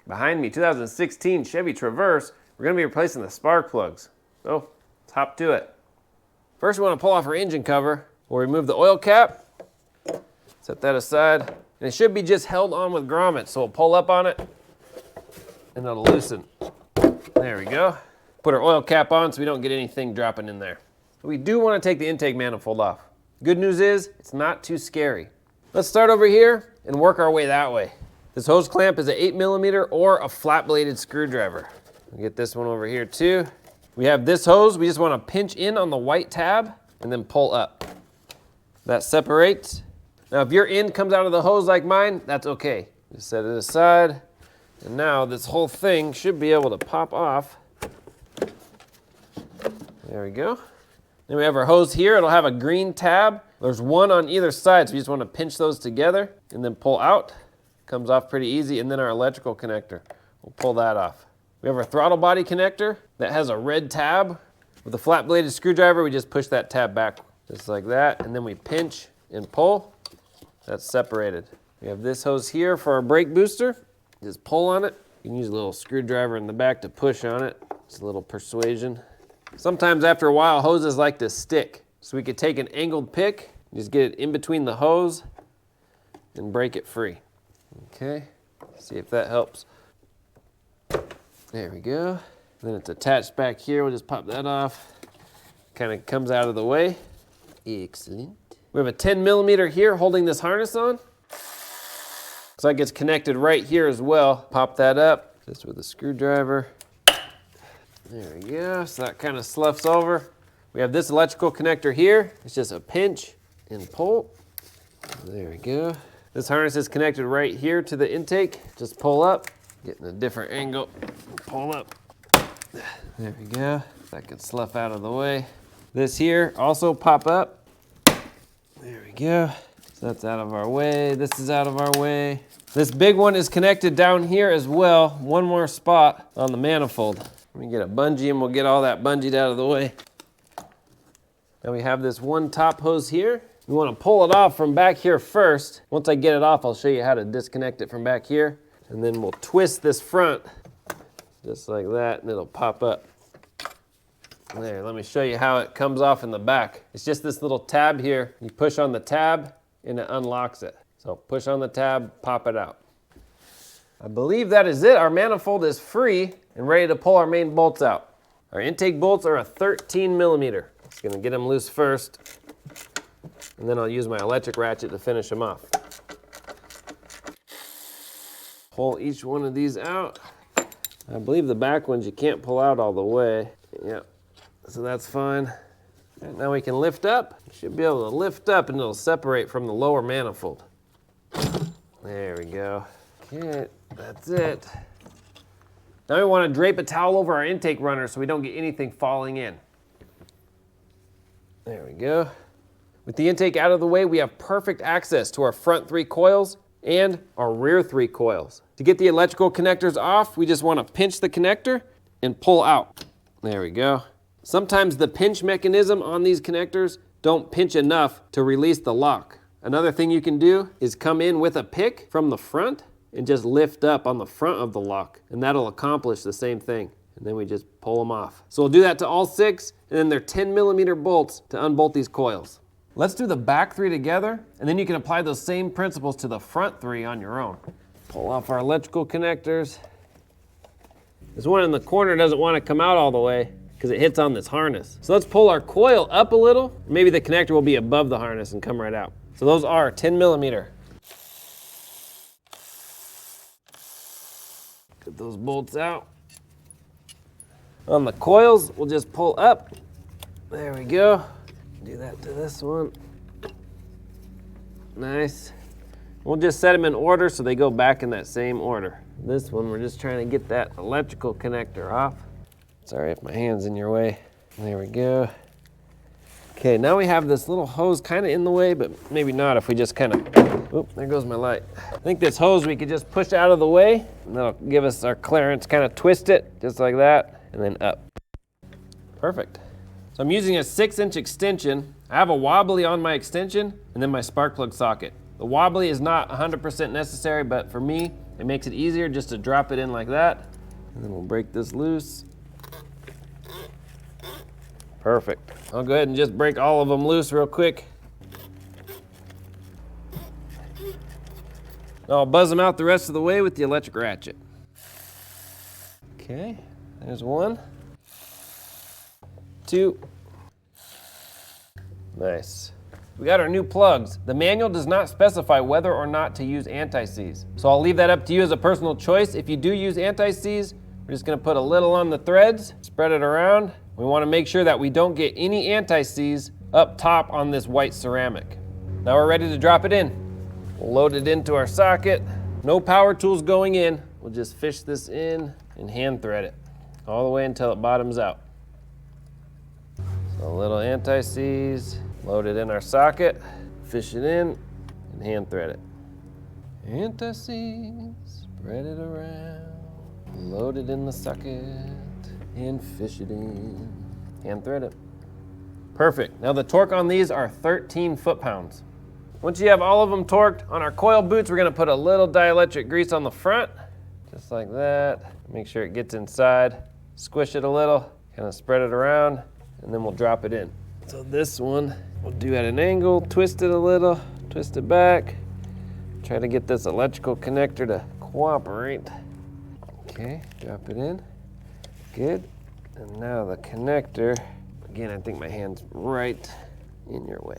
Behind me, 2016 Chevy Traverse. We're gonna be replacing the spark plugs. So, let's hop to it. First, we wanna pull off our engine cover. We'll remove the oil cap, set that aside, and it should be just held on with grommets. So we'll pull up on it, and it'll loosen. There we go. Put our oil cap on so we don't get anything dropping in there. We do wanna take the intake manifold off. Good news is, it's not too scary. Let's start over here and work our way that way. This hose clamp is an 8mm or a flat bladed screwdriver. We'll get this one over here too. We have this hose, we just want to pinch in on the white tab and then pull up. That separates. Now if your end comes out of the hose like mine, that's okay. Just set it aside. And now this whole thing should be able to pop off. There we go. Then we have our hose here, it'll have a green tab. There's one on either side, so you just want to pinch those together and then pull out. Comes off pretty easy, and then our electrical connector. We'll pull that off. We have our throttle body connector that has a red tab. With a flat bladed screwdriver, we just push that tab back, just like that, and then we pinch and pull. That's separated. We have this hose here for our brake booster. Just pull on it. You can use a little screwdriver in the back to push on it. It's a little persuasion. Sometimes after a while, hoses like to stick. So we could take an angled pick, just get it in between the hose, and break it free. Okay, see if that helps. There we go. Then it's attached back here. We'll just pop that off. Kind of comes out of the way. Excellent. We have a 10mm here holding this harness on. Looks like it's connected right here as well. Pop that up, just with a screwdriver. There we go, so that kind of sloughs over. We have this electrical connector here. It's just a pinch and pull. There we go. This harness is connected right here to the intake. Just pull up, get in a different angle, pull up. There we go. That can slough out of the way. This here also pop up. There we go. So that's out of our way. This is out of our way. This big one is connected down here as well. One more spot on the manifold. Let me get a bungee and we'll get all that bungeed out of the way. Now we have this one top hose here. We want to pull it off from back here first. Once I get it off, I'll show you how to disconnect it from back here. And then we'll twist this front just like that and it'll pop up. There, let me show you how it comes off in the back. It's just this little tab here. You push on the tab and it unlocks it. So push on the tab, pop it out. I believe that is it. Our manifold is free and ready to pull our main bolts out. Our intake bolts are a 13mm. Just gonna get them loose first, and then I'll use my electric ratchet to finish them off. Pull each one of these out. I believe the back ones you can't pull out all the way. Yep, so that's fine. And now we can lift up. You should be able to lift up and it'll separate from the lower manifold. There we go. Okay, that's it. Now we want to drape a towel over our intake runner so we don't get anything falling in. There we go. With the intake out of the way, we have perfect access to our front 3 coils and our rear 3 coils. To get the electrical connectors off, we just want to pinch the connector and pull out. There we go. Sometimes the pinch mechanism on these connectors don't pinch enough to release the lock. Another thing you can do is come in with a pick from the front and just lift up on the front of the lock, and that'll accomplish the same thing. And then we just pull them off. So we'll do that to all 6, and then they're 10mm bolts to unbolt these coils. Let's do the back 3 together, and then you can apply those same principles to the front 3 on your own. Pull off our electrical connectors. This one in the corner doesn't want to come out all the way because it hits on this harness. So let's pull our coil up a little. Maybe the connector will be above the harness and come right out. So those are 10mm. Get those bolts out. On the coils, we'll just pull up. There we go. Do that to this one. Nice. We'll just set them in order so they go back in that same order. This one, we're just trying to get that electrical connector off. Sorry if my hand's in your way. There we go. Okay, now we have this little hose kind of in the way, but maybe not if we just kind of, oop, there goes my light. I think this hose we could just push out of the way, and that'll give us our clearance, kind of twist it, just like that, and then up. Perfect. So I'm using a 6-inch extension. I have a wobbly on my extension, and then my spark plug socket. The wobbly is not 100% necessary, but for me, It makes it easier just to drop it in like that. And then we'll break this loose. Perfect. I'll go ahead and just break all of them loose real quick. I'll buzz them out the rest of the way with the electric ratchet. Okay, there's one. Two. Nice. We got our new plugs. The manual does not specify whether or not to use anti-seize. So I'll leave that up to you as a personal choice. If you do use anti-seize, we're just gonna put a little on the threads, spread it around. We wanna make sure that we don't get any anti-seize up top on this white ceramic. Now we're ready to drop it in. We'll load it into our socket. No power tools going in. We'll just fish this in and hand thread it all the way until it bottoms out. So a little anti-seize. Load it in our socket, fish it in, and hand thread it. Anti-seize, spread it around, load it in the socket, and fish it in. Hand thread it. Perfect. Now the torque on these are 13 foot-pounds. Once you have all of them torqued, on our coil boots, we're gonna put a little dielectric grease on the front, just like that. Make sure it gets inside. Squish it a little, kind of spread it around, and then we'll drop it in. So this one, we'll do at an angle, twist it a little, twist it back. Try to get this electrical connector to cooperate. Okay, drop it in. Good. And now the connector, again, I think my hand's right in your way.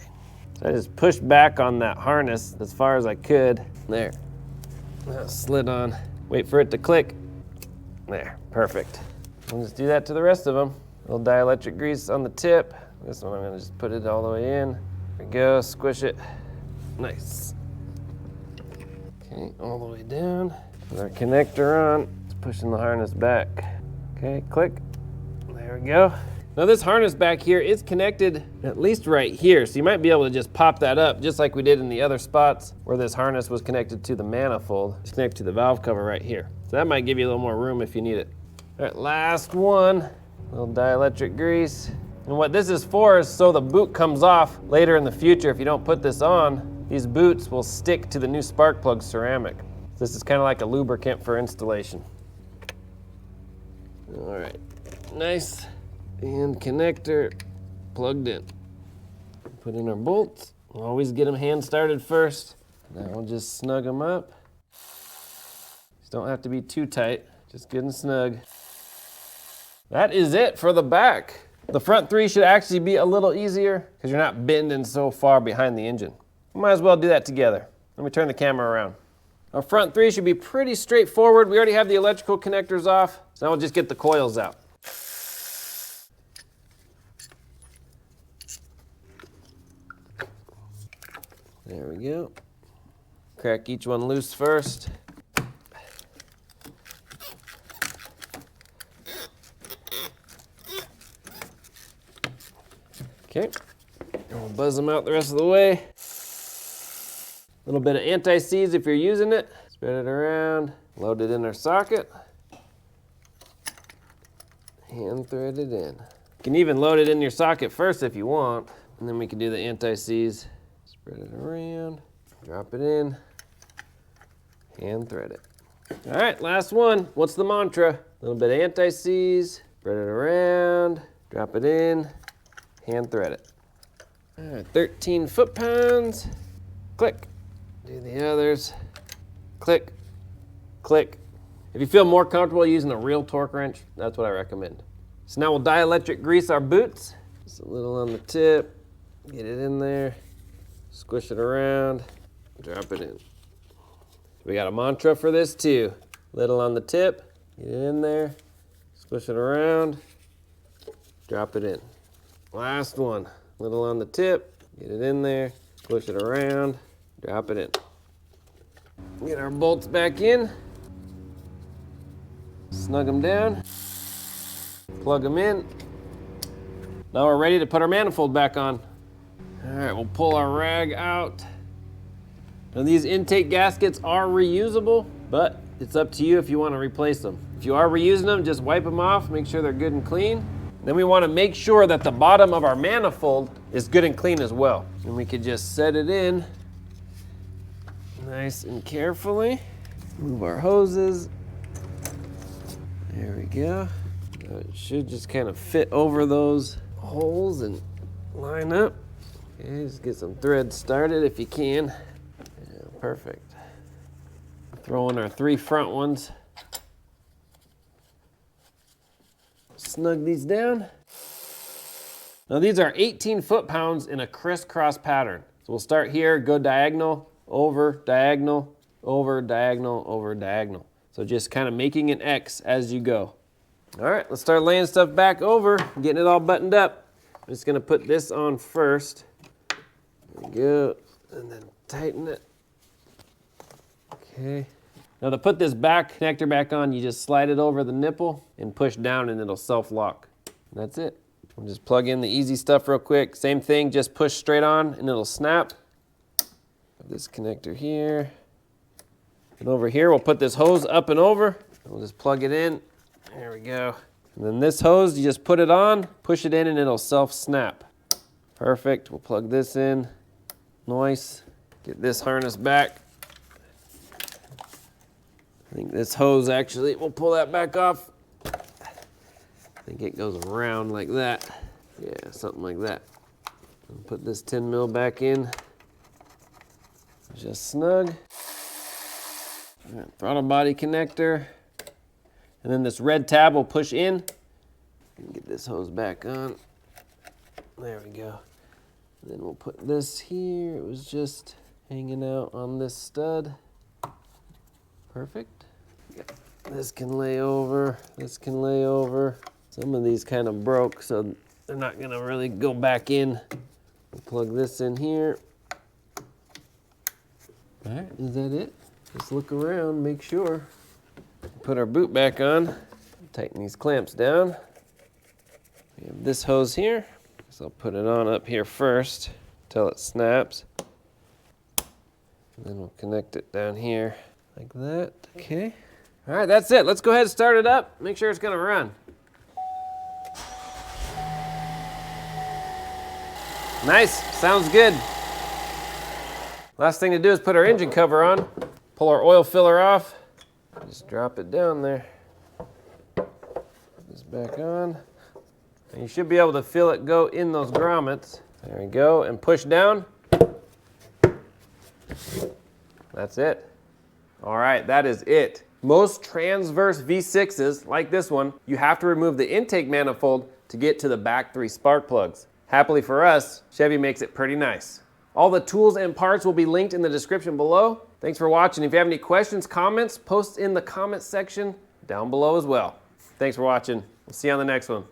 So I just pushed back on that harness as far as I could. There. Now slid on. Wait for it to click. There, perfect. We'll just do that to the rest of them. A little dielectric grease on the tip. This one I'm gonna just put it all the way in. There we go, squish it. Nice. Okay, all the way down. With our connector on, it's pushing the harness back. Okay, click. There we go. Now this harness back here is connected at least right here, so you might be able to just pop that up just like we did in the other spots where this harness was connected to the manifold. It's connected to the valve cover right here. So that might give you a little more room if you need it. All right, last one. A little dielectric grease. And what this is for is so the boot comes off later in the future. If you don't put this on, these boots will stick to the new spark plug ceramic. This is kind of like a lubricant for installation. All right, nice. And connector plugged in. Put in our bolts. We'll always get them hand started first. Now we'll just snug them up. These don't have to be too tight, just good and snug. That is it for the back. The front three should actually be a little easier because you're not bending so far behind the engine. We might as well do that together. Let me turn the camera around. Our front three should be pretty straightforward. We already have the electrical connectors off, so now we'll just get the coils out. There we go. Crack each one loose first. Okay, and we'll buzz them out the rest of the way. A little bit of anti-seize if you're using it. Spread it around, load it in our socket. Hand thread it in. You can even load it in your socket first if you want, and then we can do the anti-seize. Spread it around, drop it in, hand thread it. All right, last one. What's the mantra? A little bit of anti-seize, spread it around, drop it in, hand thread it. All right, 13 foot-pounds. Click. Do the others. Click, click. If you feel more comfortable using a real torque wrench, that's what I recommend. So now we'll dielectric grease our boots. Just a little on the tip. Get it in there. Squish it around. Drop it in. We got a mantra for this too. Little on the tip. Get it in there. Squish it around. Drop it in. Last one. Little on the tip. Get it in there. Squish it around. Drop it in. Get our bolts back in. Snug them down. Plug them in. Now we're ready to put our manifold back on. All right, we'll pull our rag out. Now these intake gaskets are reusable, but it's up to you if you want to replace them. If you are reusing them, just wipe them off, make sure they're good and clean. Then we want to make sure that the bottom of our manifold is good and clean as well. And we can just set it in nice and carefully. Move our hoses. There we go. It should just kind of fit over those holes and line up. Okay, just get some threads started if you can. Yeah, perfect. Throw in our 3 front ones. Snug these down. Now these are 18 foot-pounds in a crisscross pattern. So we'll start here, go diagonal, over, diagonal, over, diagonal, over, diagonal. So just kind of making an X as you go. All right, let's start laying stuff back over, getting it all buttoned up. I'm just gonna put this on first. There we go, and then tighten it. Okay. Now to put this back connector back on, you just slide it over the nipple and push down and it'll self-lock. That's it. We'll just plug in the easy stuff real quick. Same thing, just push straight on and it'll snap. Put this connector here. And over here, we'll put this hose up and over. We'll just plug it in. There we go. And then this hose, you just put it on, push it in, and it'll self-snap. Perfect. We'll plug this in. Nice. Get this harness back. I think this hose actually, we'll pull that back off. I think it goes around like that. Yeah, something like that. And put this 10 mil back in. Just snug. All right, throttle body connector. And then this red tab will push in. And get this hose back on. There we go. And then we'll put this here. It was just hanging out on this stud. Perfect. This can lay over, this can lay over. Some of these kind of broke, so they're not gonna really go back in. We'll plug this in here. All right, is that it? Just look around, make sure. Put our boot back on. Tighten these clamps down. We have this hose here. So I'll put it on up here first until it snaps. And then we'll connect it down here like that. Okay. All right, that's it. Let's go ahead and start it up. Make sure it's gonna run. Nice, sounds good. Last thing to do is put our engine cover on. Pull our oil filler off. Just drop it down there. Put this back on. And you should be able to feel it go in those grommets. There we go, and push down. That's it. All right, that is it. Most transverse V6s, like this one, you have to remove the intake manifold to get to the back 3 spark plugs. Happily for us, Chevy makes it pretty nice. All the tools and parts will be linked in the description below. Thanks for watching. If you have any questions, comments, post in the comments section down below as well. Thanks for watching. We'll see you on the next one.